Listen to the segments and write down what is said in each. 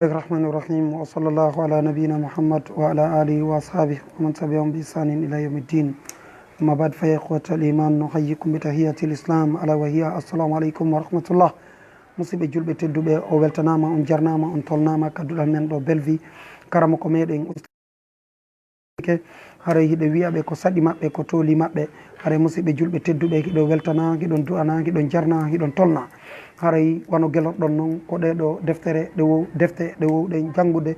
الرحمن الرحيم وصلى الله على نبينا محمد وعلى آله وأصحابه ومن تبعهم بإحسان إلى يوم الدين. أما بعد فيا إخوة الإيمان نحييكم بتحية الإسلام ألا وهي السلام عليكم ورحمة الله. musidɓe julɓe tedduɓe o weltanama on jarnama on tolnama kadduɗal men ɗo belvi karama ko meɗen haray hiɗo wiyaɓe ko saɗi maɓɓe ko tooli maɓɓe. haray musidɓe julɓe tedduɓe hiɗo weltana hiɗon du'ana hiɗon jarna hiɗon tolna. haray wano gelorɗon noon ko ɗeɗo deftere defte ɗe wowɗen janngude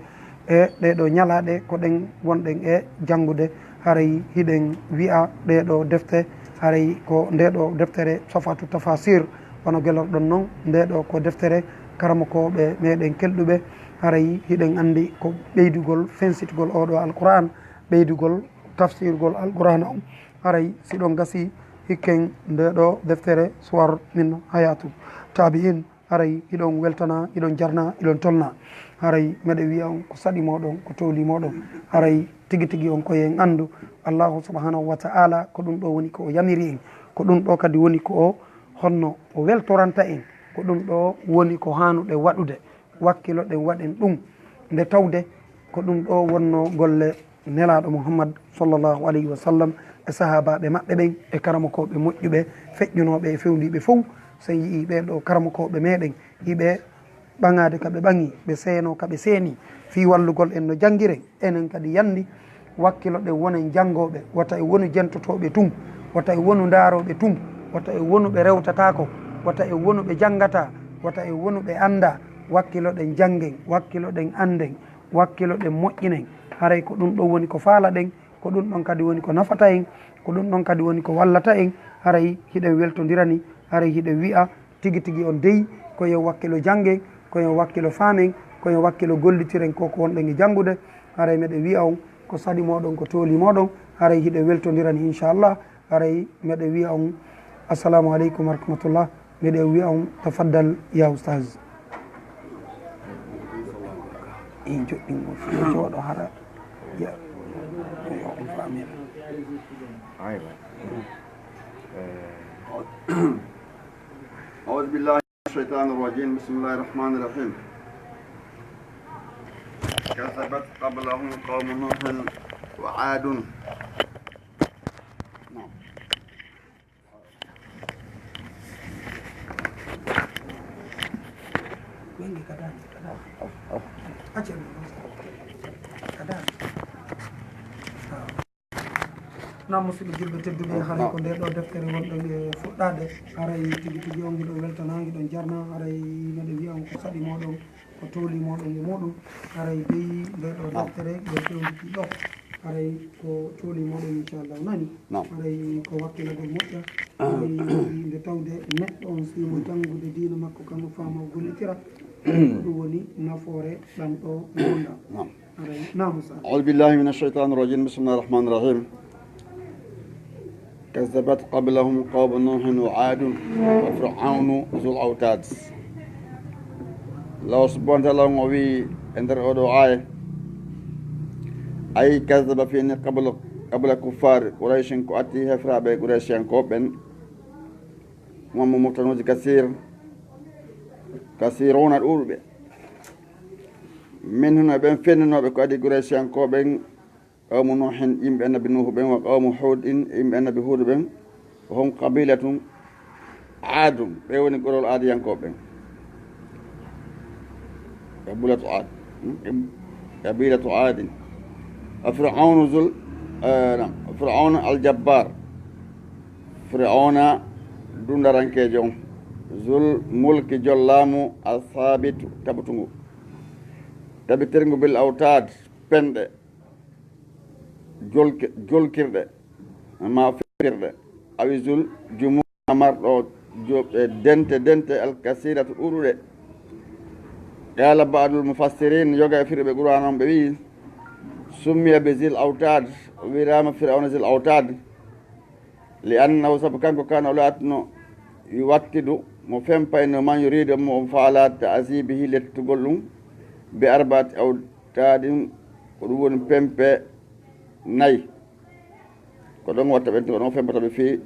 e ɗeɗo ñalaɗe ko ɗen wonɗen e janngude. haray hiɗen wi'a ɗeɗo defte haray ko ndeɗo deftere safatu tafasir wano gelorɗon noon ndeɗo ko deftere karama koɓe meɗen kelɗuɓe. haray hiɗen andi ko ɓeydugol fensitgol oɗo alquran, ɓeydugol tafsirgol alqurana on. haray siɗon gasi hikken ndeɗo deftere suwar min hayatu tabi'in. haray hiɗon weltana hiɗon jarna hiɗon tolna. haray meɗe wiya on ko saɗi moɗon ko tooli moɗon. haray tigi tigi on koyen andu allahu subhanahu wa ta'ala ko ɗum ɗo woni ko o yamiri en, ko ɗum ɗo kadi woni ko o honno o weltoranta en, ko ɗum ɗo woni ko hanuɗe waɗude wakkilo ɗen waɗen ɗum nde tawde ko ɗum ɗo wonno golle nelaɗo Muhammad sallllahu alayhi wa sallam e sahabaɓe maɓɓe ɓen e karamakoɓe moƴƴuɓe feƴƴunoɓe e fewniɓe fof. so yii ɓeɗo karamakoɓe meɗen yiɓe ɓaŋade kaɓe ɓaŋi ɓe seeno kaɓe seeni fi wallugol en no jangguiren enen kadi yandi wakkilo ɗen wonen janggoɓe wata e wonu jentotoɓe tum, wata e wonu daroɓe tum, wata e wonuɓe rewtatako, wata e wonuɓe janggata, wata e wonuɓe anda. wakkilo ɗen janggen, wakkilo ɗen anden, wakkilo ɗen moƴƴinen. haray ko ɗum ɗon woni ko faala ɗen, ko ɗum ɗon kadi woni ko nafata en, ko ɗum ɗon kadi woni ko wallata en. haray hiɗen weltodirani, haray hiɗen wi'a tigi tigi on deyi koye wakkilo janggen, koye wakkilo faamen, koye wakkilo gollitiren koko wonɗen e janggude. haray meɗe wi'a on ko saɗi moɗon ko tooli moɗon. haray hiɗen weltodirani inchallah. haray meɗe wi'a on assalamu aleykum wa rahmatullah. meɗe wi'a on tafaddal ya oustage. in joɗɗinmo fi jooɗo hara on famin. أعوذ بالله من الشيطان الرجيم بسم الله الرحمن الرحيم. كذبت قبلهم قوم نوح وعاد. nam musidɓe julɓe tedduɓe haray ko ndeɗo deftere wonɗen e fuɗɗade. haray tigi tigi on hiɗon weltana hiɗon jarna. haray meɗe wiya on ko saɗi moɗon ko tooli moɗon e muɗum. haray beyi ndeɗo deftere ɓe fewnditi ɗo. haray ko tooli moɗon inchallah nani. haray ko wakkilagol moƴƴa. haray nde tawde neɗɗo on simo janngude diina makko kam fama gollitira ko ɗum woni nafoore ɗam ɗo wonda. haray namusa. أعوذ بالله من الشيطان الرجيم بسم الله الرحمن الرحيم. كذبت قبلهم قوم نوح وعاد وفرعون ذو الأوتاد. الله سبحانه وتعالى وي اندر اودو اي كذب فيني قبل كفار قريش كو اتي هفرا به قريشين كو بن مم متنوج كثيرون الأولب من هنا بين فين بكو ادي قريشين كو بن قوم نوح إم النبي نوح بن وقوم هود إم النبي هود بن وهم قبيلة عاد بيوني قرول عاد ينكو بن قبيلة عاد. فرعون فرعون الجبار، فرعون دون رانكيجون، ذو الملك جلامو الثابت تبتنغو تبترنغو بالأوتاد بند جول كرده ما فرده أو ذو جموع مرة دنت الكثيرة أورده. قال بعض المفسرين يوغا في القرآن بي سمي بذي الأوتاد ورام فرعون ذي الأوتاد لأنه سبقان كان أولادنا يوكد مفهم بين من يريد مفعلات تعذيبه لتقولون بأربعة أوتاد ودون بمبه ناي كدون واتبنت ودون فهم في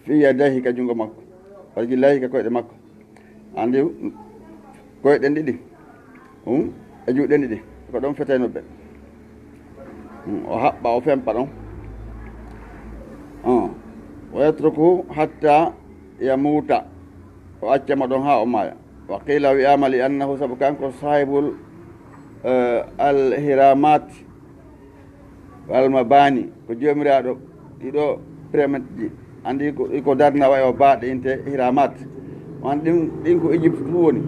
يديه كجنغ مكو وجي الله كويد مكو andi koyɗen ɗiɗi e juuɗen ɗiɗi ko ɗon feteno ɓe o haɓɓa o fempa ɗon o yatrukuhu hatta yamuta o accama ɗon ha o maaya wa qila wiyama li annahu saabu kanko sahibul alhiramat walmabani ko jomiraɗo ɗiɗo prémètre ji andi ko darna way o baaɗe inte hiramat on ɗin ko Égypte fu woni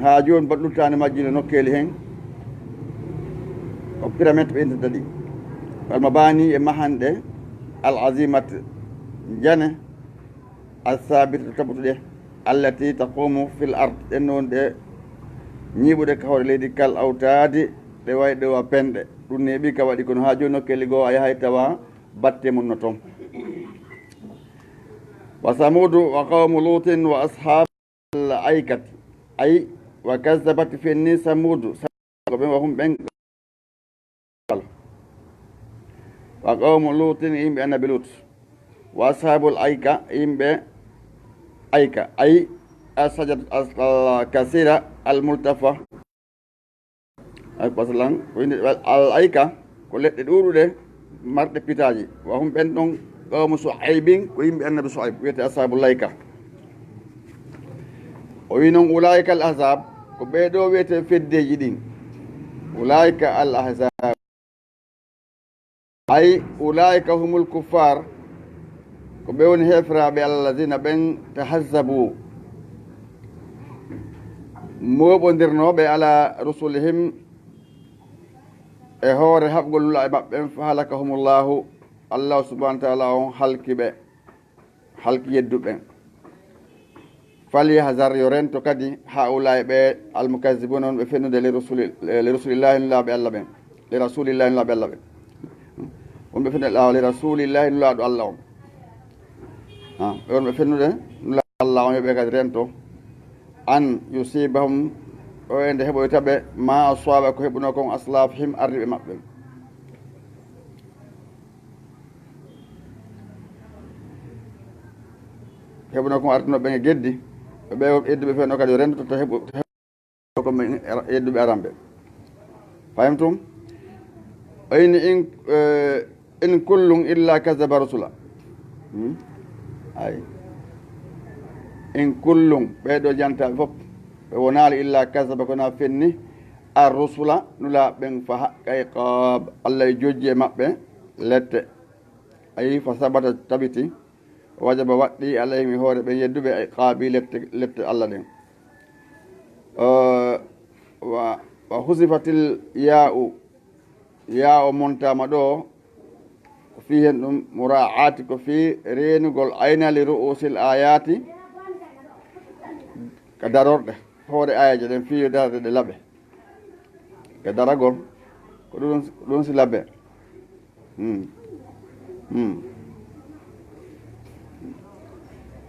ha joni baɗɗuttani majjino nokkeli hen o pyramide ɓe intata ɗi walmabani e mahanɗe al azimat jane alsabit to taɓutuɗe allati taqumu fil ard ɗen noon ɗe ñiiɓude ka hoore leydi kal awtadi ɗe way ɗo a penɗe ɗum neeɓi ka waɗi kono ha joni nokkeli goo a yahay tawa batte mum no toon wa samudu wa qawmu lutin wa ashab al aikati ay wa kazabat fenni samudu ɓe wa hum ɓen wa qawmu lutin yimɓe annabi lut wa ashabul aika yimɓe aika ay asajat kasira al multafa masalan al aika ko leɗɗe ɗuɗuɗe marɗe pitaji wa hum ɓen ɗon qawmu Suhaybin ko yimɓe annabi Suhayb wiyete ashabul aika o wi noon ulaika al ahzab ko ɓeeɗo wiyete feddeji ɗin ulaika al ahzab ay ulaika humul kuffar ko ɓe woni hefraɓe alladina ɓen tahazzabu moɓodirnoɓe ala rusulihim e hoore haɓgol lula e maɓɓen fa halakahumullahu allahu subahana wa taala on halki ɓe halki yedduɓen falyahzar yo rento kadi haulay ɓe almukazibuna on ɓe fennude li rasulillahi nulaɓe allah ɓen li rasulillahi nulaɓe allah ɓen wonɓe fennude li rasulillahi nulaɗo allah on ɓe wonɓe fennude nulaɗo allah on yoɓe kadi rento an yusibahum o ende heɓoytaɓe ma aswaba ko heɓuno kon aslafihim ardiɓe maɓɓe heɓuno kon ardinoɓe e geddi ɓe yedduɓe fenno kadi rendo toto heɓo koɓe yedduɓe aranɓe fahimtum ayni in kullum illa kasaba rasula ay in kullum ɓeɗo jantaɓe fof ɓe wonali illa kasaba kona fenni ar rusula nula ɓen fa haqqa iqab allah e jojji e maɓɓe lette ayi fa sabata tabiti wajaba waɗɗi alayhim e hoore ɓen yedduɓe e qaabi lette allah ɗen wa husifatil ya o montama ɗo ko fi hen ɗum mura'ati ko fi renugol aynali ru'usil ayati ka darorɗe hoore ayaji ɗen fiyo darde ɗe laaɓe ka daragol ko ɗum si laaɓe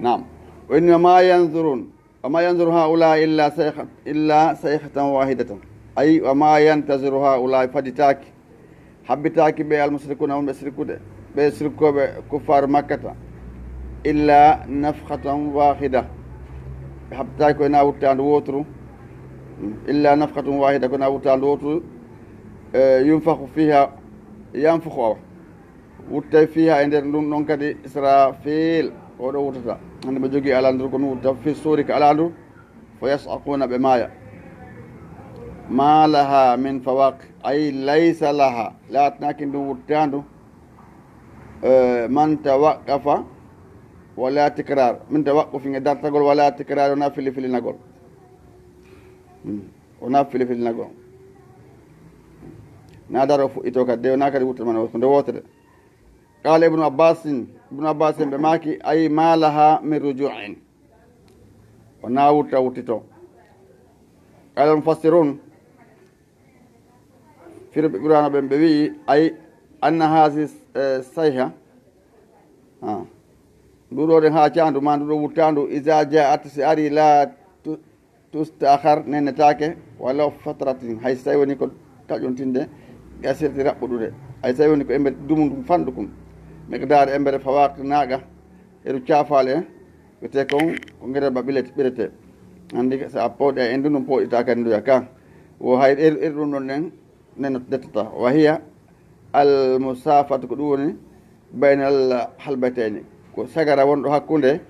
nam o inni wama yanzuru haula illa sayhatan wahidatan ay wama yantaziru haula faditaki habbitaki ɓe almusrikuna wonɓe sirkude ɓe sirkoɓe kuffar makkata illa nafhatan wahida ɓe habbitaki koye na wuttandu woturu illa nafhatum wahida koye na wuttandu woturu yunfahu fiha yanfuhu awa wuttay fiha e nder ɗum ɗon kadi israfil oɗo wutata hande ɓe jogui alandur kono wutta fi suuri ka alandur fo yasaquna ɓe maaya ma laha min fawaq ay laysa laha laatnaki ndum wuttandu man tawaqqafa wala tikrar min tawaqqufi e dartagol wala tikrar wona filifilinagol wona filifilinagol na daro fuɗɗito kadi de wona kadi wutta man ko nde wotere qala ibnu abbasin ɓe maki ay ma laha min rujuin wona wutta wuttito qala mufassirun firɓe ɓurano ɓen ɓe wii ay anna hasi sayha nduɗoɗen ha candu ma nduɗo wuttandu isa jaat si ari la tustahar nenetake walla fatratin hay so tawi woni ko taƴontinde gasirti raɓɓuɗude hay so tawi woni ko embere dumudum fanɗukum miqdar embere fawaq naga eɗu cafale wiyete kon ko gueɗelba ɓirete andi sa pawɗe e ndu ɗum poɗɗita kadi nduya ka o hay ɗum ɗon nen neno dettata wa hiya al musafatu ko ɗum woni baynal halbateni ko sagara wonɗo hakkude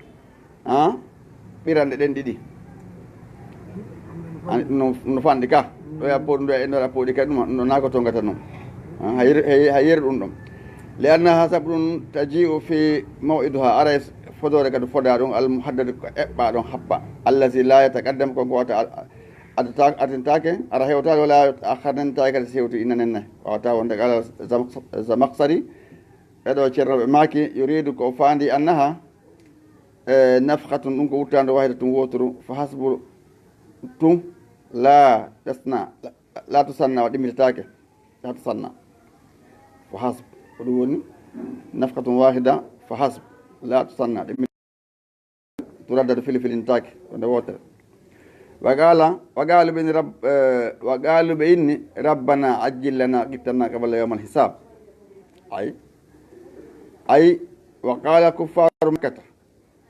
ɓirande ɗen ɗiɗi no fanɗi ka ɗo ya poɗ ndu e ndoɗa poɗi kadi ɗum no nako tongata noon ha yeri ɗum ɗon li annaha saabu ɗum taji'u fi mawiduha ara fodore kadi foda ɗum al muhaddad ko eɓɓa ɗon happa allazi la yataqaddam konko wata atintake ara hewtade wala akharnentake kadi sewti inanenne wawata wonde ala zamaksari ɓeɗo ceernoɓe maaki yuridu ko fandi annaha nafhatun ɗum ko wuttande wahida tum woturu fa hasbu tum la tusanna o ɗimmitetake la tusanna fa hasb ko ɗum woni nafhatun wahida fa hasb la tusanna ɗimmi turaddade filifilintake wonde wotere وقالوا بإني ربنا عجل لنا قتلنا قبل يوم الحساب أي وقال كفار مكة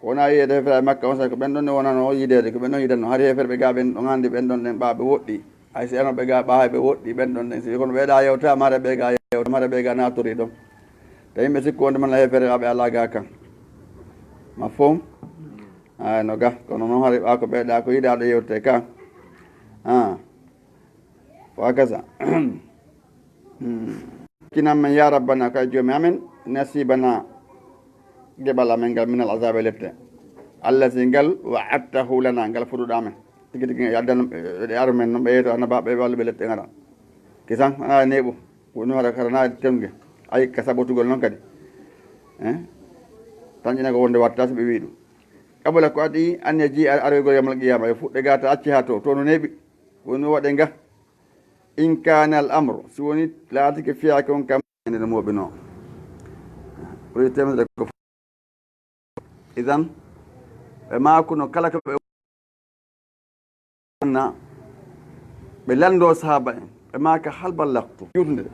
wona yiyede hefere makka on saabi ko ɓen ɗon ne wonano yidede ko ɓen ɗon yidano hari hefere ɓe ga ɓen ɗon handi ɓen ɗon ɗen ɓaɓe woɗɗi hay si eno ɓe ga ɓaɓe woɗɗi ɓen ɗon ɗen si kono ɓeeɗa yewta mare ɓe ga yewta mare ɓe ga natori ɗon te yimɓe sikku wonde man hefere aɓe ala ga kan ma fom no ga kono noon hari ɓa ko ɓeeɗa ko yiɗaɗo yewte ka wakaza kinan men ya rabbana kay joomi amen nasibana geɓal amen ngal minal azabe lette allazi ngal wa'adtahu lana ngal fotuɗa men tigi tigi addano ɗe aru men noon ɓe yeeto annabaɓe walluɓe lette gaɗa kisan ana neeɓo woni haɗa karana temge ayi ka saɓotugol noon kadi tañƴina ko wonde watta so ɓe wi ɗum kabula ko adi anne ji aroygol yamal qiyama e fuɗɗe gata acci ha to no neeɓi woni waɗe nga in kana al amre si woni laatike fiyake on kam ene moɓe no ɓuri temedere ko idan ɓe makuno kala ko ɓe na ɓe lando sahaba en ɓe maka halballaktu jutude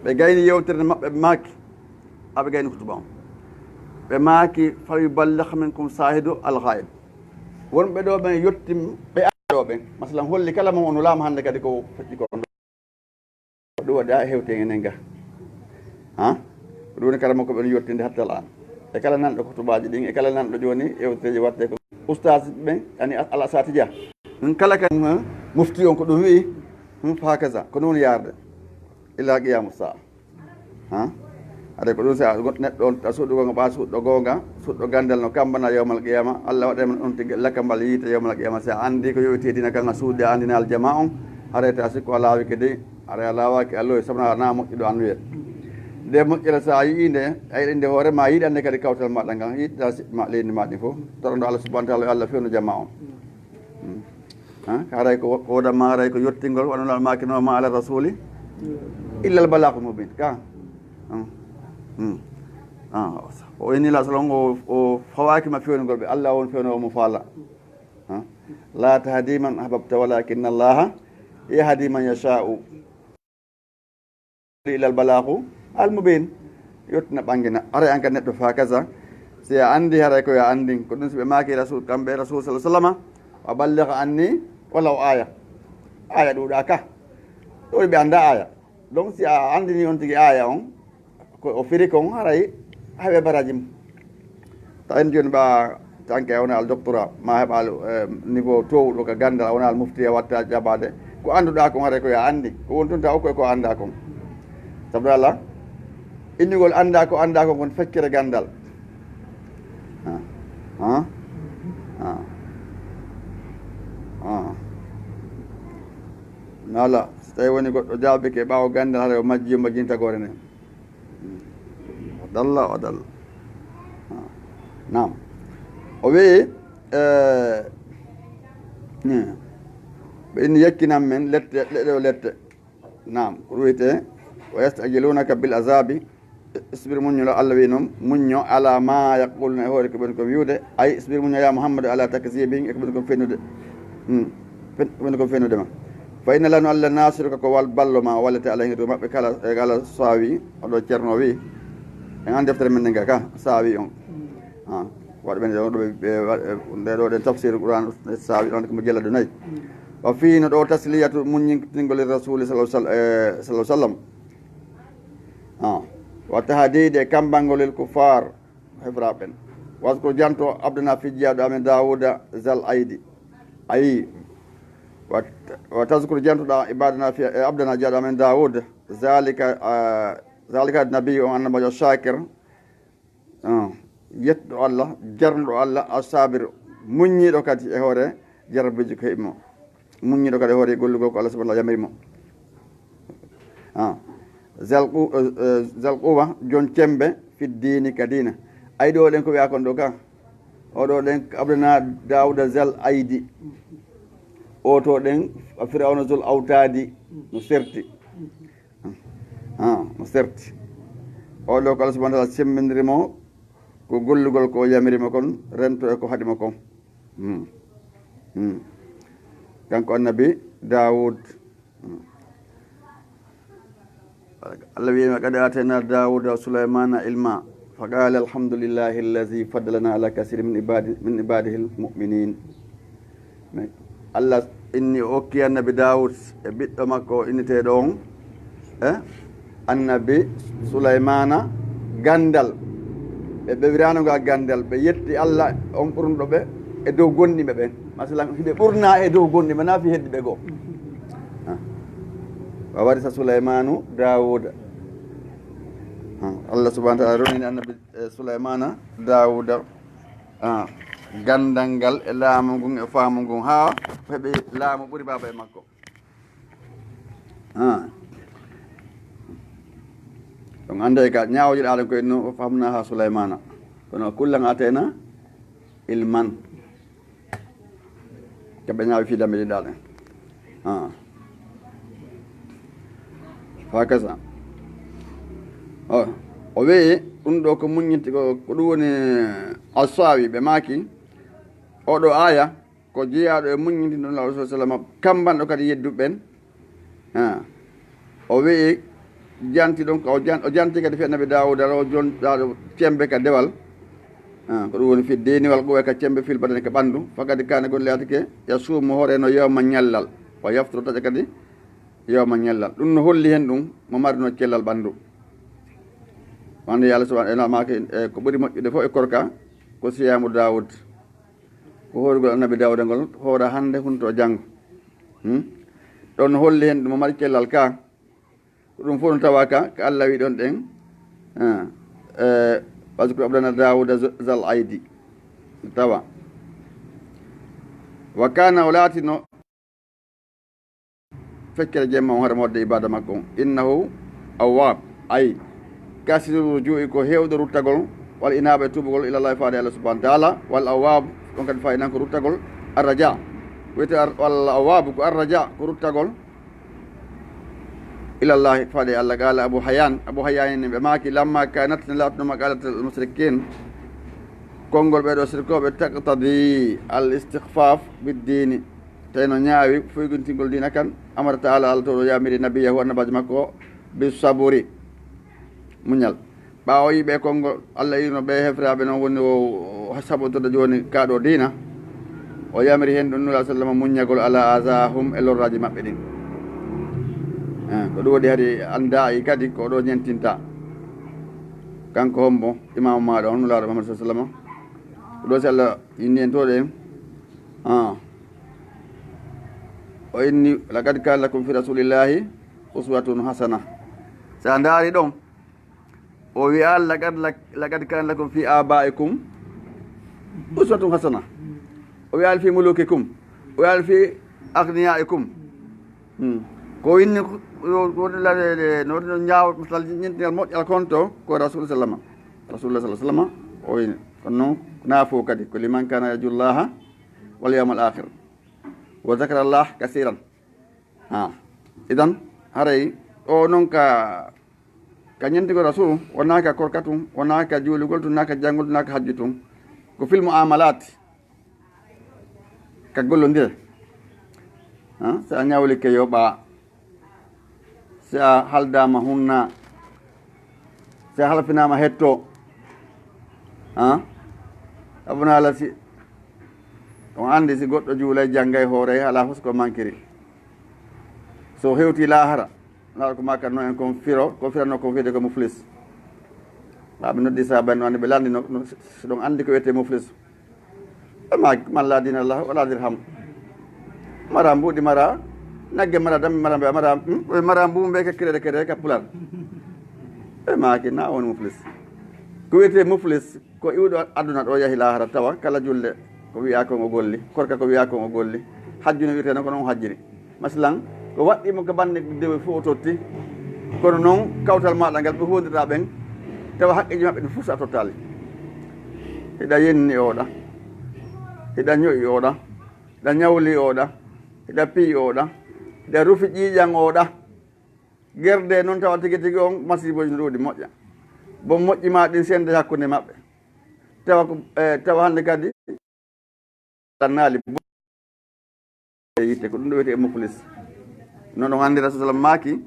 ɓe gayni yewtere maɓɓe ɓe maaki aɓe gayni kutuba on ɓe maaki fawi ballah min kum sahidu alghaib wonɓe ɗo ɓen yetti ɓe aɗo ɓen masalan holli kala mo ono laama hannde kadi ko feƴƴi ko ɗum waɗi a hewte enen ga ɗum woni kala makko ɓen yettinde hattal an e kala nanɗo kutubaji ɗin e kala nanɗo joni yewteji watte ko oustage ɓen ani ala sati dia kala ka mufti on ko ɗum wi hakaza ko noon yarde ila qiyamu saa aɗa ko ɗum sa neɗɗo on suɗɗugo ngo ɓa suɗɗo gonga suɗɗo gandal no kambana yawmal qiyama allah waɗema ɗon tigui lakkambal yiite yawmal qiyama sa andi ko yowitedina kanga suuɗde andina aljama on areta sikko a laawike de ara laawaki alloy sabna na moƴƴiɗo an wiyet nde moƴƴere sa yii nde ayiɗa nde hoore ma yiɗande kadi kawtal maɗa ngan yiɗɗa leydi maɗi fof toroɗo allah subahana taala yo allah fewno jamma on haray ko woɗanma haray ko yettingol waɗonal makinoma ala rasuli illal balaku mubin ka o innila salon o fawakima fewnugol ɓe allah won fewno omo faala la tahdi man ahbabta walakinna allaha yahdi man yasha'u ilal balaku almubin yettina ɓangina haray an kadi neɗɗo fa kaza si a andi haray ko yo andin ko ɗum so ɓe maki rasul kamɓe rasul sa sallama wa balliga anni walaw aya ɗuɗa ka ɗo ɓe anda aya donc si a andini on tigui aya on ko o firi kon haray haɓe baraji mum ta en joni ɓa tanke a wona al doctorat ma heɓa niveau towɗo ko gandal a wona al mufti e watta jaɓade ko anduɗa kon haray ko yo andi ko won tun ta okkoy ko anda kon sabu allah innugol anda ko kon feccere gandal nala so tawi woni goɗɗo jaabike ɓaawo gandal haɗa o majji majjintagore nden o dalla nam o wii ɓe inni yakkinan men leɗɗe o lette nam ko wiyete wa yastajilunaka bil azabi isbir muññolo allah wi noon muñño ala ma yaquluna e hoore ko ɓen kon wiwde ay isbir muñño ya mouhammadou ala takzibin e ko ɓen kon fennude ɓen kon fennude ma fa inna lanu allah nasiruka ko wal ballo ma wallete ala hiru maɓɓe kala saawi oɗo ceerno wi en an deftere men nde ga ka saawi on waɗa ɓen ɗo nde ɗo ɗen tafsir qouran sawi ɗon komo jella ɗo nayyi wa fiino ɗo tasliyatu muñintingol rasuli sallah sallam wa tahdide e kambangolel kuffar hebraɓen wasko janto abdana fijjaɗo amen dawouda zal aydi ayi wa tascour jantoɗa ibadana fi abdana jaɗo amen dawoud zalika nabi o annabajo shakir yetɗo allah jarnuɗo allah asabir muññiɗo kadi e hoore jarabiji ko heɓimo muññiɗo kadi e hoore gollugol ko allah subahana yamirimo zalquwa jon cembe fi dini ka dina aydi o ɗen ko wiya kon ɗo ka oɗo ɗen abdana dawouda zal aydi oto ɗen firawna zol awtadi no serti no serti oɗo ko allah subahana taala sembidirimo ko gollugol ko yamirima kon rento e ko haɗima kon kanko annabi dawoud allah wiyima qad atayna dawouda souleymana ilma fa qala alhamdulillahi allazi faddalana ala kasiri min ibadihi lmuminin allah inni okki annabi dawoud e ɓiɗɗo makko inneteɗo on annabi souleymana gandal ɓe ɓewiranoga gandal ɓe yetti allah on ɓurnuɗo ɓe e dow gonɗiɓe ɓen masalan hiɓe ɓurna e dow gonɗiɓe na fi heddi ɓe goo wa warisa souleymanu dawouda allah subahana taala ronini annabi souleymana dawouda gandal ngal e laamu ngun e faamu ngun ha heɓi laamu ɓuuri baba e makko ɗon ande ka ñawoji ɗaɗen koye no famna ha souleymana kono kullan atena ilman keɓe ñaawi fiidamɓe ɗiɗaɗen fa kasa o wii ɗum ɗo ko muññinti ko ɗum woni asawi ɓe maaki oɗo aya ko jeeyaɗo e muññinti ɗum law sa sallam kambanɗo kadi yedduɓen o wii janti ɗon o janti kadi fi annabi dawouda o jonɗaɗo cembe ka dewal ko ɗum woni fi deniwal ɓowe ka cembe fil badane ka ɓanndu fakadi kane golle ati ke yasumu hoore no yewma ñallal o yaftoro taƴa kadi yewma ñallal ɗum no holli hen ɗum mo marino cellal ɓanndu wande yo allah subahana maka ko ɓuuri moƴƴude fof e korka ko siyamu dawoud ko hoorugol annabi dawouda ngol hoora hande hunto janggo ɗon holli hen ɗum mo mari cellal ka ko ɗum fof no tawa ka ko allah wi ɗon ɗen par ce que abdana dawouda zal aydi tawa wa kana o laatino feccere jemma on hoore modde ibada makko on innahu awwab ayi kasiru juu'i ko heewɗo ruttagol walla inaɓe tubugol ilallah faade allah subahana taala walla awwab ɗon kadi fayi nan ko ruttagol arradia wiyete walla awwabu ko arradia ko ruttagol ilallahi faade allah qala abou hayyan ɓe maaki lamma kanat ne laatnoma qalat almusrikin konngol ɓeɗo sirkoɓe taqtadi al istihfaf biddini tawi no ñaawi foyguntingol dina kan amara taala allah to ɗo yamiri nabiyahu annabajo makko bi saburi muñal ɓawo yiɓe konngol allah irno ɓe hefraɓe noon woni o saɓotoɗo joni kaɗo dina o yamiri hen ɗum nula sallam muñagol ala asahum e lorraji maɓɓe ɗin ko ɗum waɗi hadi anda i kadi ko ɗo ñentinta kanko hombo imamu maɗo on nulaɗo mahamad sa sallam ko ɗo si allah inni hen toɗe o inni laqad kana lakum fi rasulillahi uswatun hasana sa daari ɗon o wiya laqad kana lakum fi abaikum uswatun hasana o wiya fi mulukikum o wiya fi aghniyaikum ko winni no ñaaw masal ñentingal moƴƴal konto ko rasulullah sallam o wini kono noon naafo kadi ko liman kana yarjullaha wal yawmal akhir wa zakara llah kasiran idan haray o noon ka ñentigo rasul wonaka korka tum wonaka juuligol tum naka janngol tum naka hajju tum ko fil muamalat ka gollodire so a ñawlike yoɓa si a haldama hunna si a halfinama hetto a abuna ala si on andi si goɗɗo juulay janggay hoore ala fof ko manquiri so hewti lahara laara ko makatno en kon firo ko firanno ko wiide ko muflis ɓe noddi sahabanno ande ɓe landino so ɗon andi ko wiyete muflis ma malla dinallah wala dirham mara mbuɗi mara nagge mara dammi mara mbe mara mbumbe kakkirede kede ka pular e maki na woni muflis ko wiyete muflis ko iwɗo aduna ɗo yahi lahara tawa kala julde ko wiya kon o golli korka ko wiya kon o golli hajjuni wiyete noon ko noon hajjiri masalan ko waɗɗimo ko bande dewe fof o totti kono noon kawtal maɗa ngal ɓe hodira ɓen tawa haqqeji maɓɓe ɗe fof sa tottali hiɗa yenni oɗa hiɗa ñoƴi oɗa hiɗa ñawli oɗa hiɗa piyi oɗa hiɗa rufi ƴiiƴan oɗa gerde noon tawa tigi tigi on masiboji no ɗuuɗi moƴƴa bo moƴƴima ɗin sende hakkude maɓɓe tawa ko tawa hannde kadi naali yitte ko ɗum ɗo wiyete muflis noon on anndi rasul sallam maaki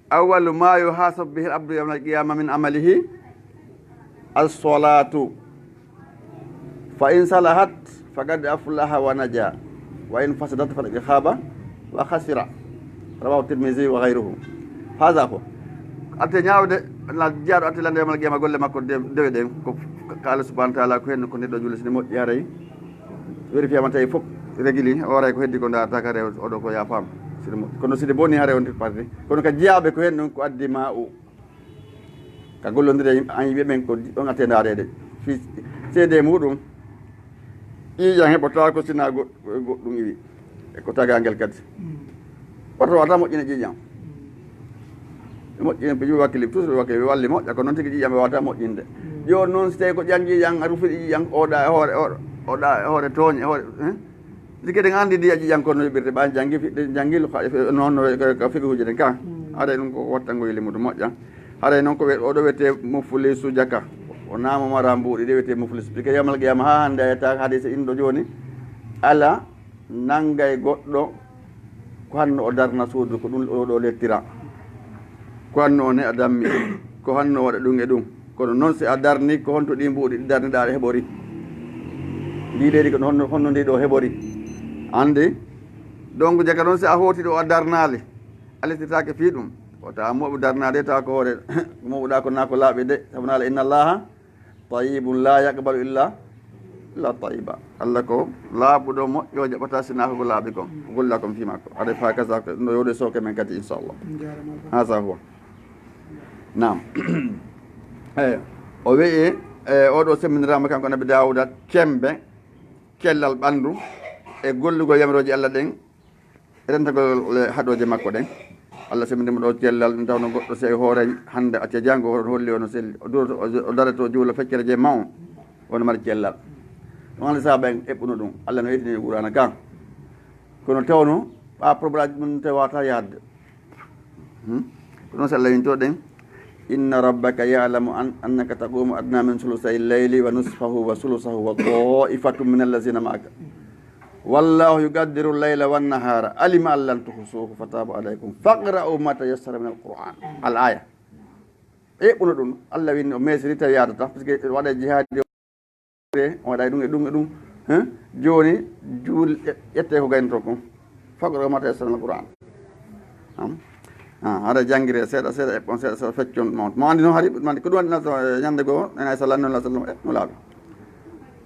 awalu ma yuhasabu bihi abdu yawma alqiyama min amalihi alsolatu fa in salahat faqad aflaha wa naja wa in fasadat faqad khaba wa khasira rawahu tirmisi wa ghayruhu haza ko ate ñaawde la jaaɗo ate lande yawmal qiyama golle makko dewe ɗen ko Allah subhanahu wa ta'ala ko hen ko neɗɗo juule sine moƴƴi haray vérifié man tawi fof réguli o waray ko heddi ko darata kare oɗo ko ya faam sine moƴƴi kono side bonni haare on parti kono ka jeyaɓe ko hen ɗon ko addi ma o ka gollodire an yiɓe ɓen ko ɗon atte darede fi seede muɗum ƴiiƴan heɓota ko sina goɗɗum iwi e ko tagangel kadi oto wata moƴƴine ƴiiƴan moƴƴine ɓe ƴuwi wakkili toujours ɓe wakkili ɓe walli moƴƴa ko noon tigui ƴiiƴan ɓe wawata moƴƴinde joni noon so tawi ko ƴan ƴiiƴan a rufiti ƴiiƴan oɗa e hoore oɗa e hoore tooñe e hoore sikkeɗen andi ndi a ƴiiƴan kono yoɓirte ɓa janggi fiɗɗe janggil noon ko figuji ɗen ka haɗay ɗum ko wattangoyli muɗum moƴƴa haɗay noon ko oɗo wiyete muflisu jaka o naama mara mbuuɗi ɗe wiyete muflis pique yawmal qiyama ha hannde a yetta hadise inɗo joni ala nanggay goɗɗo ko hanno o darna suudu ko ɗum oɗo lettira ko hanno o ne a dammi ko hanno waɗa ɗum e ɗum kono noon si a darni ko honto ɗi mbuuɗi ɗi darniɗa ɗe heɓori ndi leydi ko honno ndi ɗo heɓori andi donc jaka noon si a hooti ɗo a darnali a lettitake fii ɗum o tawa moɓe darnade tawa ko hoore moɓuɗa ko nako laaɓe de sabunala inna allaha tayibun la yaqbalu illa tayiba allah ko laaɓuɗo moƴƴo jaɓata sinako ko laaɓi kon golla kon fimakko aɗa fa kasa no yowde soke men kadi inchallah hasa huwa nam eyi o wii oɗo semminirama kanko nabi dawouda kembe kellal ɓandu e gollugol yamiroji allah ɗen rentagol haɗoje makko ɗen allah semminima ɗo cellal ɗum tawno goɗɗo se hoore hande acca janggo hoto holli ono selli o dareto juulo feccere je ma o wono mari cellal ɗum hande saaha en eɓɓuno ɗum allah no weytini ɓurana kan kono tawno ɓa probléme ɗum tewata yadde ko ɗum so allah win to ɗen inna rabbaka yalamu annaka taqumu adna min sulusay leyli wa nusfahu wa sulusahu wa ta'ifatum min allazina maaka wallahu yugaddiru leyla wannahara alima an lan tuhsuhu fataba alaykum faqra'u ma tayassara min alquran al aya eɓɓuno ɗum allah winni o mesiri tawi yadata par ce que waɗa jihadi o waɗay ɗum e ɗum e ɗum joni juul ƴette ko gaynoto kon faqra'u ma tayassara min alquran haɗa janggire seeɗa seeɗa eɓɓon seeɗa seeɗa feccon mo andi noon haari mande ko ɗum waɗi nato ñande goo ena sallallahu alih sallam no laaɓi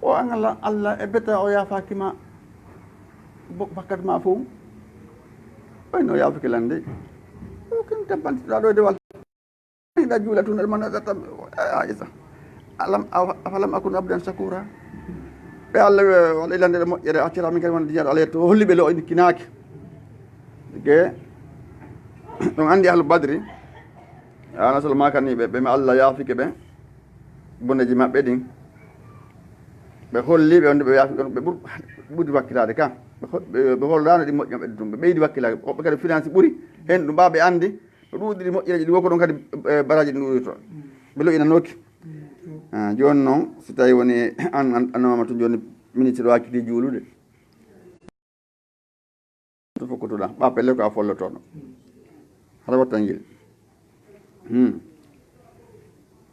o an allah e betta o yafakima bakkat ma fof ɓayno yaafiki lande ken tabbantiɗa ɗo de wal ɗa juula tun aɗa manaɗatam isa afalam akun abdan sakura ɓe allah waɗa lande ɗe moƴƴere acciramin kadi wonde jiyaɗo allah yetto holli ɓe lo kinaki ke ɗum andi ahlu badri anasal makaniɓe ɓe mi allah yaafike ɓe bonneji maɓɓe ɗin ɓe holliɓe onde ɓe yaafi ɓe ɓurdi wakkilade ka ɓe hollano ɗi moƴƴi maɓɓe ɗum ɓe ɓeydi wakkilade woɓɓe kadi finance ɓuuri hen ɗum mbaɓe andi ɓe ɗuuɗiɗi moƴƴireji ɗi woko ɗon kadi baraji ɗi ɗuuɗi toon ɓe loƴina nokki joni noon so tawi woni an annamama to joni ministre wakkiti juulude to fokkotoɗa ɓa pelle ko a follotoɗo haɗa watta ngil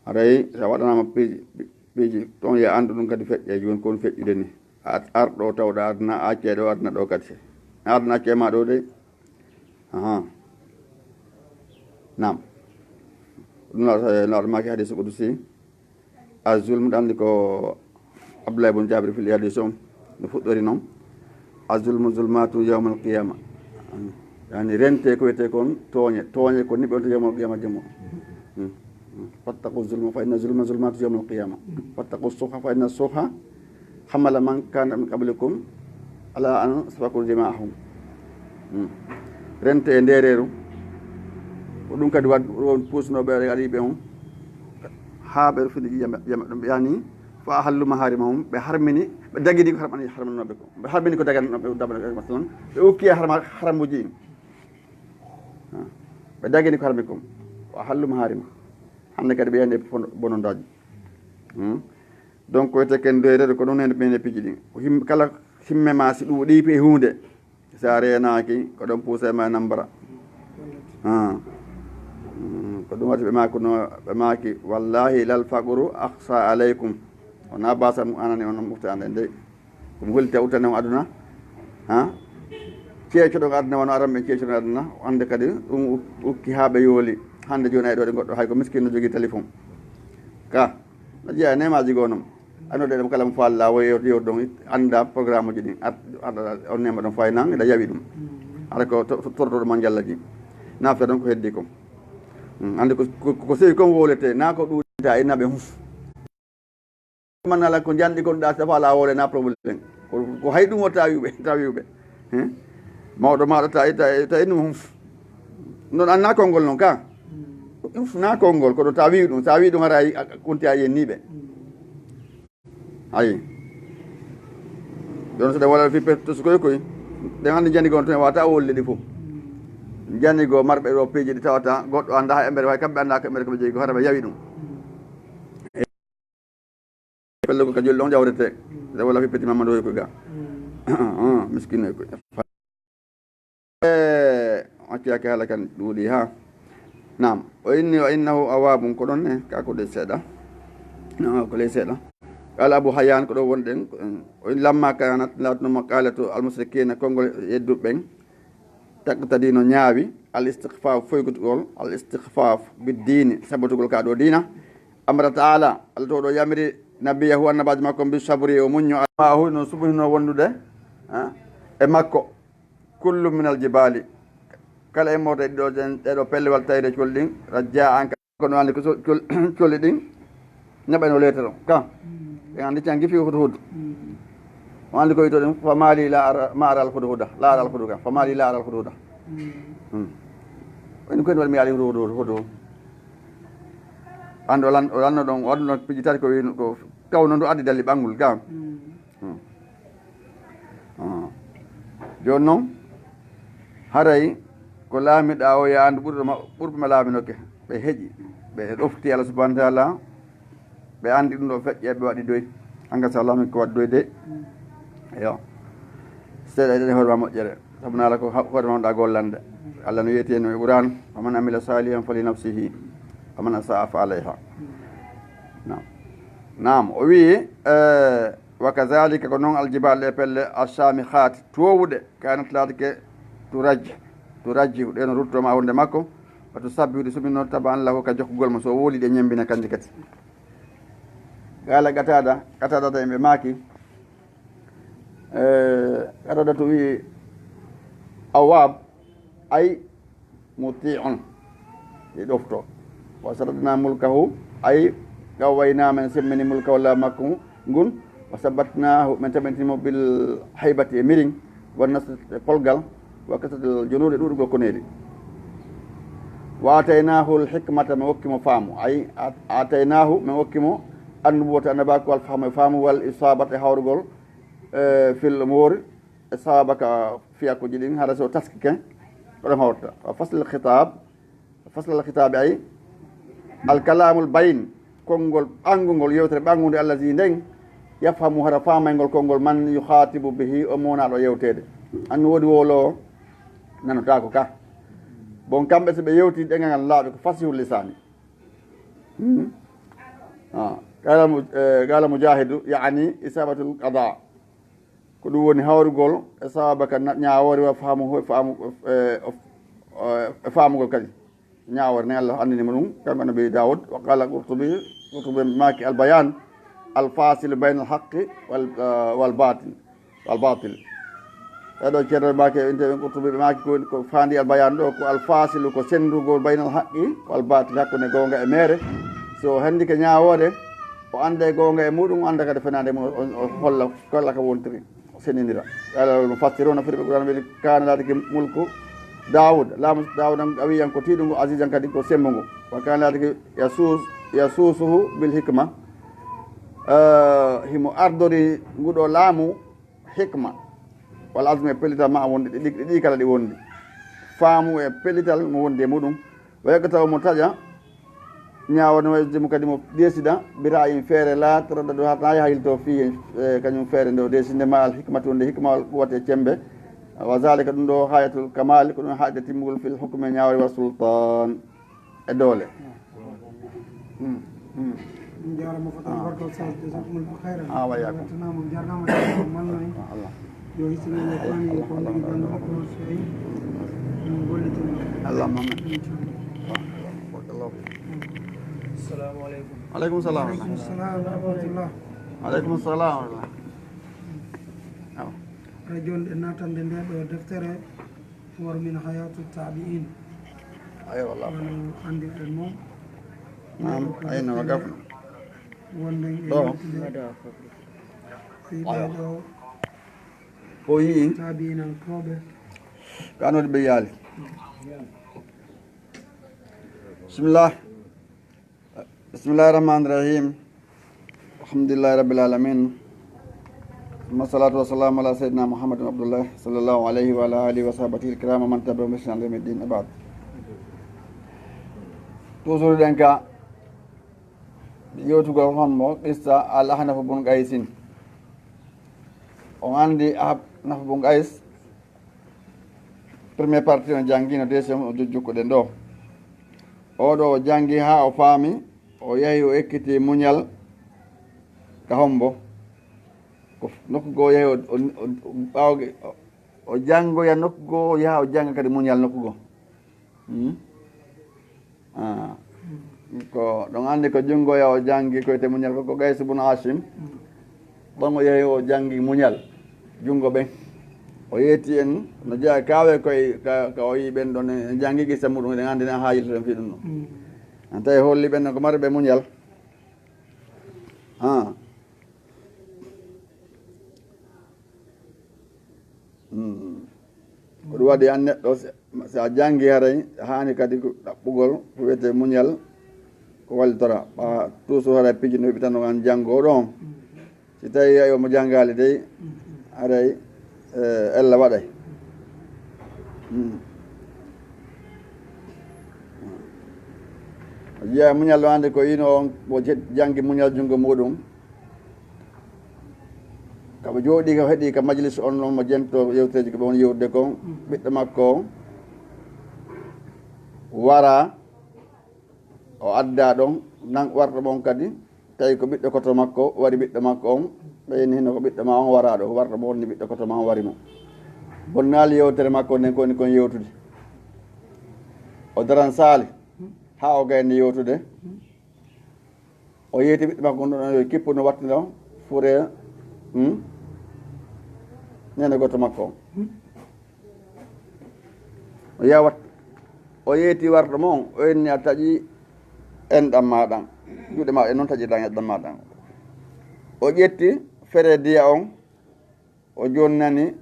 aray sa waɗanama ɓeji ton ya andu ɗum kadi feƴƴe joni kon feƴƴude ni arɗo tawɗa aduna acceɗo aduna ɗo kadi aduna acce ma ɗo de nam ɗum laɗo maki hadis kudusi a zulmu ɗo andi ko abdoulaye bun jabir fil hadis on no fuɗɗori noon a zulmu zulmatu yawmal qiyama yani rente ko wiyete kon tooñe ko niɓe on to yawmal qiyama jamo fattaqu zulma fa inna zulma zulmatu yawmal qiyama fattaqu suha fa inna suha hamala man kana min qablikum ala an safaku dima'ahum rente e ndereru ko ɗum kadi won pusnoɓe ariɓe on ha ɓe fiɗi yama ɗum yani fa hallu maharimahum ɓe harmini ɓe daguidi ko harmanoɓe ko ɓe harmini ko daganoɓe dabana masalan ɓe ukki haramuji ɓe daguini ko harmi kom wa hallu maharima hande kadi ɓe yande bonondaji donc wiyete ken doyrede ko ɗum hende ɓene piiji ɗi kala himme ma si ɗum ɗiipi e hunde sa renaki ko ɗon pousse ma nambara ko ɗum waɗi ɓe maki no ɓe maki wallahi lal faqru aksa aleykum wona basa mum anani on mofte ande nde komi holti a uttane o aduna ceecoɗo aduna wono aran ɓe ceecoɗo aduna hande kadi ɗum ukki ha ɓe yooli hande joni ay ɗo ɗe goɗɗo hay ko miskine no jogui téléphone ka no jeeya nemaji goo noon anode ɗum kala mo falla wo yewtu ɗon anda programme uji ɗi on nema ɗon fay nan eɗa yawi ɗum haɗa ko tortoɗo ma jallaji nafta ɗon ko heddi kom ande ko sewi comme wolete na ko ɗuɗita e naɓe manala ko janɗi kon ɗa safa ala wole na probléme ko hay ɗum o tawiɓe mawɗo maɗo tawi ɗum noon anna konngol noon ka na konngol koɗo tawi ɗum sa wi ɗum hara kunti a yenniɓe ayi ɗon soɗa wala fippe toskoy koy ɗen hannde janni gon toon e wata wolle ɗi fof janni goo marɓe ɗo piiji ɗi tawata goɗɗo anda ha embere way kamɓe anda ko embere koɓe jeeyi ko hara ɓe yawi ɗum pelle ko ka jolli on jawrete soɗa wala fippeti mamadou oy koy ga miskine oy koy acciyake haala kan ɗuuɗi ha nam o inni o innahu awabum ko ɗon ne kako ɗe seeɗa ko ley seeɗa qala abou hayan ko ɗo wonɗen o lamma kanat latnoma qalatu almusrikina konngol yedduɓe ɓen taqtadi no ñaawi al istighfaf foygotugol al istighfaf biddini sabatugol ka ɗo dina amra taala allah to ɗo yamiri nabiyahu annabaji makko mbi sabri o muñño mahu no suɓuhino wondude e makko kullu min al jibali kala e mota ɗeɗo pellewal tawide colli ɗin rajja an kono andi ko colli ɗin ñaɓano letere o ka ɓe andi can gifi hudhud o andi ko wiytoɗen famali ma ara al hudhuda la ara al hudhuda famali la ara al hudhuda woni koyni waɗi mi yaali hudhud andi o lanno ɗon o adduno piiji tati ko wino ko kawno ndu addi dalli ɓangol ga joni noon haray ko laamiɗa o yaandu ɓurɓema laaminoke ɓe heeƴi ɓe ɗofti allah subahana taala ɓe anndi ɗum ɗo feƴƴe ɓe waɗi doy hanga sa laami ko waɗi doy de yo seeɗa eɗen hoorema moƴƴere sabu naala ko hoore mawɗa gollande allah no wiyete no e ɓuran faman amila salihan fali nafsihi faman asaa fa alayha nam o wi wa kadalika ko noon aljibal ɗe pelle assami haat towuɗe kanat laatake to rajji ɗeno ruttoma wonde makko wato sabbihude sumino taba an lahu ka jokkugol mo so wooli ɗe ñembina kanji kadi gaala gatadata yimɓe maaki gatada to wi awab ay muti on e ɗofto wa saradna mulkahu ay gawwaynama en semmini mulka walla makko ngun wa sabatnahu min taɓentimo bil haybati e mirin wonnas e polgal wa kasatel jonuɗe ɗuɗugol koneeli wa ataynahu l hikmata min hokkimo faamu ay ataynahu min hokkimo annubuwata annabako wal faamu e faamu wal isabata e hawrugol fil umuri e sabaka fiyakuji ɗin haɗa so taski ken ko ɗon hawrta wa faslal khitabe ay alkalamul bayin konngol ɓangugol yewtere ɓangude allahi nden yafhamu hara famaygol konngol man yuhatibu bihi o monaɗo yewtede annu woodi wolowo nanotako ka bon kamɓe so ɓe yewti ɗengal ngal laaɓe ko fasihul lisani قال مجاهد يعني إصابة القضاء كل وني هورغول إصابة نياوري وفهمه فهمه كذي نياور نيال أنني منهم كما نبي داود وقال قرطبي ماكي البيان الفاصل بين الحق والباطل هذا كده ماكي أنت قرطبي ماكي كو فاندي البيان دو الفاصل كو سندو بين الحق والباطل هكذا نقول أمير so handi ke ñaawode o ande gonga e muɗum anda kadi fenade mum holla kolla ko wontiri senindira ala no fassirona foti ɓe ɓurana ɓe kana ladeke mulku Daoud laamu Daoud a wiyan ko tiɗugo Aziz kadi ko sembugo wa kana ladeke yasusuhu bil hikma himo ardori nguɗo laamu hikma walla azmu e pellital ma wonde ɗi kala ɗi wondi faamu e pellital mo wondi e muɗum wa yaggataw mo taƴa ñaawano wajjimo kadi mo ɗesida bira in feere laatorɗa ɗo hata yahilto fi kañum feere nde o desinde ma al hikmatu nde hikmawal quwate cembe wa zalika ɗum ɗo hayatul kamal ko ɗum haade timmugol fil hukme ñawre wa sultan e doole jarama fota barka ustad jazakumullahu khairan wayakum tanamo jarnama mannoy yo hisnimo fani ko ndigi bando ko sey gollitin allahumma السلام عليكم. عليكم السلام. عليكم السلام ورحمة الله. عليكم السلام ورحمة الله. رجل ناتن دندن دفتره هو من حياة التابعين. أيوة والله. عندي المهم. نعم أين وقفنا؟ في بعض قوي تابعين الكوبة. كانوا بيالي. بسم الله. بسم الله الرحمن الرحيم الحمد لله رب العالمين ثم الصلاة والسلام على سيدنا محمد عبد الله صلى الله عليه وعلى آله وصحبه الكرام ومن تبعهم بإحسان إلى يوم الدين بعد toujours denka yewtugol honmo qissa al ahnaf bun qaysin on andi ahnaf bun qays première partie on jangino deuxième o jukkuɗen ɗo oɗo o jangi ha o faami o yahi o ekkiti muñal ka hombo ko nokku goo yahi ɓawge o janngoya nokku goo o yaha o jannga kadi muñal nokku goo ko ɗon anndi ko junngoya o janngi koyte muñal koko Gays bun Hashim ɗon o yahi o janngi muñal junngo ɓen o yeeti en no jeeya kaawe koye ka o yii ɓen ɗon e janngi gissa muɗum eɗen anndi ne haa yiltoɗen fi ɗum ɗo an tawi holli ɓen ko mari ɓe muñal ko ɗum waɗi an neɗɗo so a janngi haray haani kadi ko ɗaɓɓugol ko wiyete muñal ko wallitora ɓa toujours haray piji no wiɓi tan no an janngoo ɗon si tawi ayo mo janngaali dey haray ella waɗay jeeya muñal wande ko ino on mo janggi muñal junngo muɗum kaɓe jooɗi ka heeɗi ka majlis on noon mo jento yewteji ko ɓe woni yewtude kon ɓiɗɗo makko o wara o adda ɗon warɗo ɓon kadi tawi ko ɓiɗɗo koto makko wari ɓiɗɗo makko on ɓeyni hino ko ɓiɗɗo ma on wara ɗo warɗo mo wonni ɓiɗɗo koto ma on wari mo bonnaali yewtere makko nden koni kon yewtude o daran saali ha o gayni yewtude o yeeti ɓiɗɗo makko ɗon yo kippu no wattino fure nene goto makko o yawat o yeeti warɗo mo on o yenni a taƴi enɗam maɗan juuɗe ma e noon taƴiɗan enɗam maɗan o ƴetti fere diya on o jonnani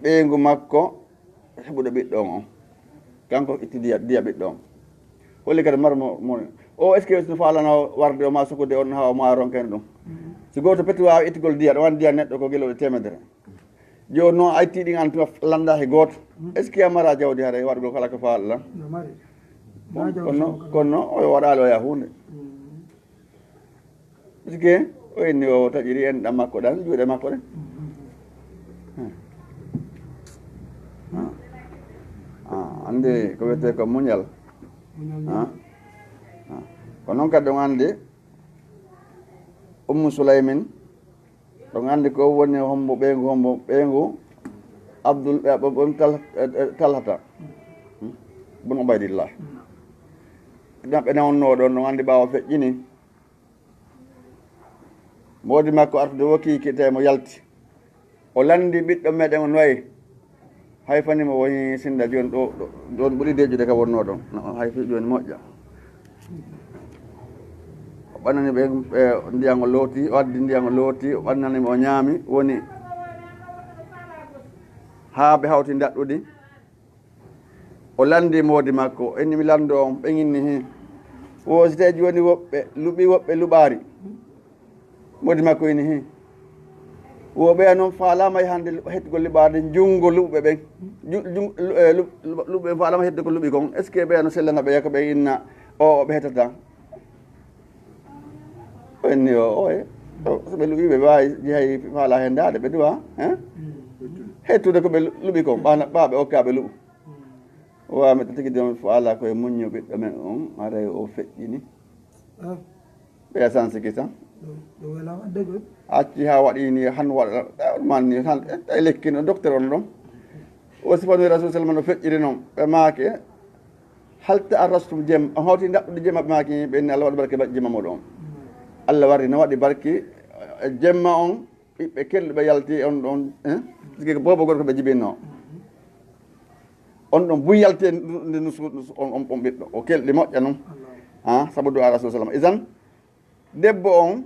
ɓeygu makko heɓuɗo ɓiɗɗo on kanko itti diya ɓiɗɗo on holli kadi marmo o est ce que no falano warde o ma sokude on ha o ma ronkene ɗum si goto petti wawi ittugol diya ɗo wani diya neɗɗo ko gueloɗe temedere joni noon a itti ɗin an tuma landa he goto est ce que amara jawdi haɗa waɗugol kala ko faala kono o waɗali o yaha hunde est ce que o inni o taƴiri en ɗam makko ɗan juuɗe makko ɗen andi ko wiyete ko muñal ko noon kadi on andi Sulaymin ɗon anndi ko woni hombo ɓeengu Abdoul ɓon Talhata bun Ubaydillah ɓe nawnnoo ɗon ɗon anndi ɓaawa feƴƴini moodi makko artude wokiikite mo yalti o lanndi ɓiɗɗo meɗen o noyi hay fani mo woni sinda jooni ɗon ɓuri deejude ka wonnoo ɗon hay fi jooni moƴƴa o ɓannani ɓe ndiyan o looti o addi ndiyan o looti o ɓannanimo o ñaami woni haa ɓe hawti daɗɗuɗi o lanndi moodi makko enni mi lanndo on ɓeŋinni heen o so tawi jooni woɓɓe luɓi woɓɓe luɓaari moodi makko ini heen woɓe noon faalama hannde hettugol liɓaade junngo luɓɓe ɓen luɓɓe faalama hedde ko luɓi kon est ce que ɓe no sellana ɓe yaka ɓe inna o ɓe hetata o enni oye soɓe luɓi ɓe wawi jeehay faala hen daade ɓe duwa hettude koɓe luɓi kon ɓaɓe okkaɓe luɓu o wawi meɗa tigi de faala koye muñño ɓiɗɗo men on aray o feƴƴini ɓeya sansiki tan acci ha waɗini han waɗamanni tan e lekkino docteur on ɗon o sifanoy rasul sallam no feƴƴiri noon ɓe maake halte a rastum jem o hawti daɓɓude jemma ɓe maaki ɓenni Allah waɗi barke jemma moɗon Allah wari no waɗi barki jemma on ɓiɓɓe kelɗuɓe yalti on ɗon sigi ko bobo gorko ɓe jibinno on ɗon buy yalti nde on ɓiɗɗo o kelɗi moƴƴa noon sabu do a rasul sallam isan debbo on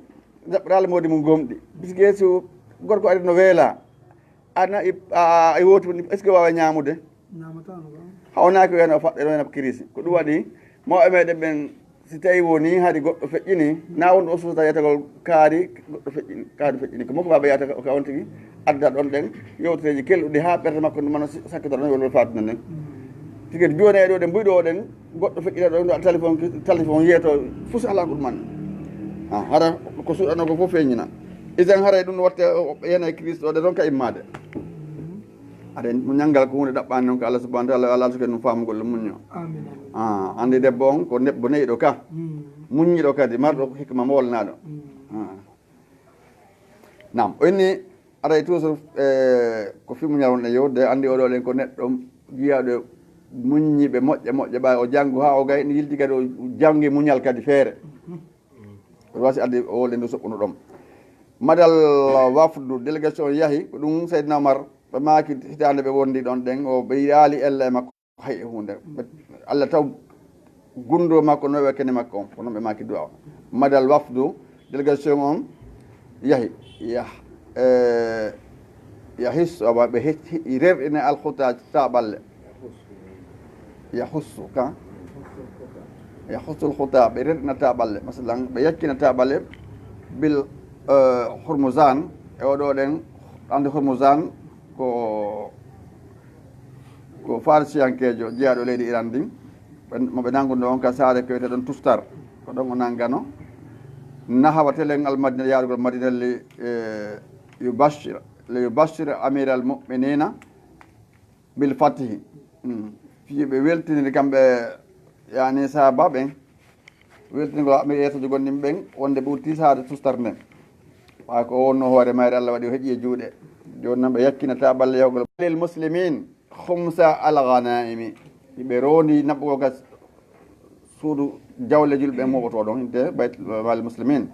jaɓɓirale modi mum gomɗi puisque so gorko ari no weela ana e woti est ce que wawa ñamude hawnaki wiyano faɗɗe wena crise ko ɗum waɗi mawɓe meɗen ɓen si tawi woni haade goɗɗo feƴƴini na wonɗo o sustata yiyatagol kaari goɗɗo feƴƴini kaari feƴƴini ko makko waɓe yiyata ka on tigui adda ɗon ɗen yewtereji kelɗuɗi ha ɓerde makko mana sakkita ɗon wonɗo fatuna nden tigui joni e ɗo ɗen mbuyɗo oɗen goɗɗo feƴƴina ɗo téléphone yeeto fus ala ko ɗumanne hara ko suuɗano ko fof feññina isen haray ɗum watte yana crise ɗo ɗe ɗon ka immade aɗa ñanngal ko hunde ɗaɓɓani noon ko Allah subahana taala Allah suken ɗum famugol ɗo muñño andi debbo on ko debbo neyiɗo ka muññiɗo kadi marɗo hikma molnaɗo nam o inni aɗay toujours ko fimuñal wonɗe yewde andi oɗo ɗen ko neɗɗo jiyaɗo muññiɓe moƴƴe ɓa o janggo ha o gay yildi kadi o jangi muñal kadi feere wasi adde o wolde ndu soɓɓuno ɗon madal wafdu délégation yaahi ko ɗum Seydina Omar ɓe maaki hitande ɓe wondi ɗon ɗen o ɓe yaali elle e makko hay hunde Allah taw gundo makko no kene makko on ko noon ɓe maaki duwa madal wafdu délégation on yaahi yahussu awa ɓe rerɗine alhuta taɓalle yahussu ka yahussul huta ɓe rerɗina taɓalle masalan ɓe yakkina taɓalle bil Hormuzan e oɗo ɗen ande Hormuzan ko farisiyankejo jeeyaɗo leydi Iran ndin moɓe nangude on ka saare kewete ɗon Tustar ko ɗon o nanggano nahawa telen almadina yarugol madinalli yubashir amir al muminina bil fatihi fiiɓe weltiniri kamɓe yani sahaba ɓen weltinigol amir yetojo gonɗin ɓen wonde ɓe utti saare Tustar nden ɓa ko wonno hoore mayre Allah waɗi o heeƴi e juuɗe joni noon ɓe yakkinata balle yawgol lil muslimin khumsa al ghanaimi ɓe rondi naɓɓugol ka suudu jawle julɓe ɓen moɓoto ɗon hinte baytal muslimin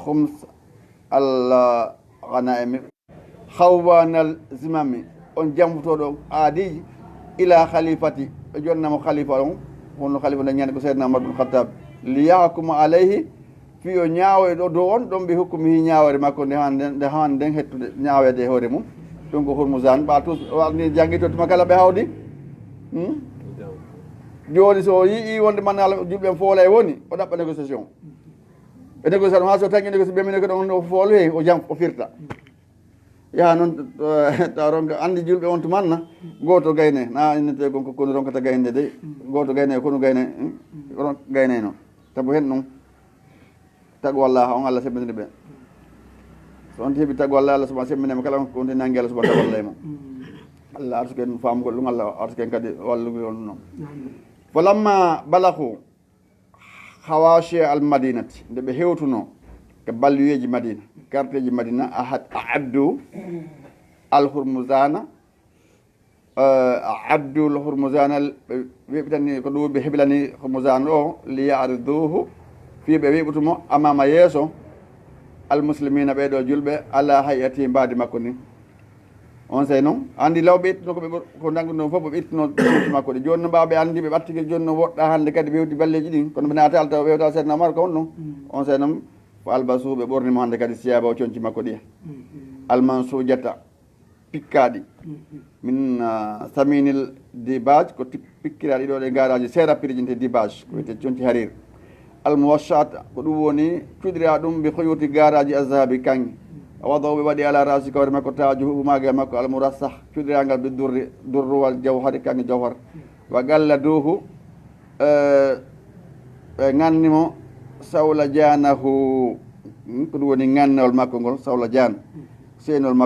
khums al ghanaimi khawwanal zimami on jamfutoɗo aadiji ila khalifati ɓe jonnamo khalifa on wonno khalifa nde ñande ko Seydina Umar ibn Khattab li yahkuma alayhi fi o ñaawoy ɗo dow on ɗon ɓe hokkumi hi ñaawore makko nde hande nden hettude ñaawede e hoore mum ɗum ko Hormuzan ɓa tous warni janggi to tuma kala ɓe hawdi joni so yii wonde manala julɓe foola e woni o ɗaɓɓa négociation e négociation ha so taŋi négociation ɓemine ko ɗon o foolo he o jam o firta yaha noon taw ronka andi julɓe on tumanna goto gayne na innete gonko kono ronkata gaynde de goto gayne kono gayne gaynayno saabu hen ɗum tagu Allah on Allah sembiniri ɓe so on heeɓi tagu Allah Allah suba sembinema kala ko wonti nangue Allah suba tagu Allah e mum Allah arsuken famugol ɗum Allah arsuken kadi wallugi on noon fo lamma balaku hawashi al madinati nde ɓe hewtuno ko balluyeji madina quartier ji madina addu alhurmusana addu alhurmusana weɓitani ko ɗum ɓe heɓilani hurmusane o li yariduhu fi ɓe weɓutumo amama yeeso almuslimina ɓeɗo julɓe ala hayati mbadi makko ni on sey noon andi lawɓe ittino ko nanguno fof ɓe ittino ɓe makko ɗi joni no mbaɓe andi ɓe ɓattike joni no woɗɗa hande kadi wewdi balleji ɗin kono ɓe natal taw wewta seedna mar ko on ɗon on sey noon fo albasu ɓe ɓornimo hande kadi siyaba o coñci makko ɗi almansu jetta pikkaɗi min saminil dibage ko pikkiraɗi ɗo ɗe garaji seeɗa pirijinte dibage ko wiyete coñci harir almuwassat ko ɗum woni cuɗira ɗum ɓe hoyoti garaji azahabi kanŋe wadaw ɓe waɗi ala rasi kawre makko tajo humage makko almourassah cuɗiragal ɓe durruwal jawhari kanŋe jawhar wa galla duhu ɓe gannimo sawla janahu ko ɗum woni gannawol makko ngol sawla diane seenol makko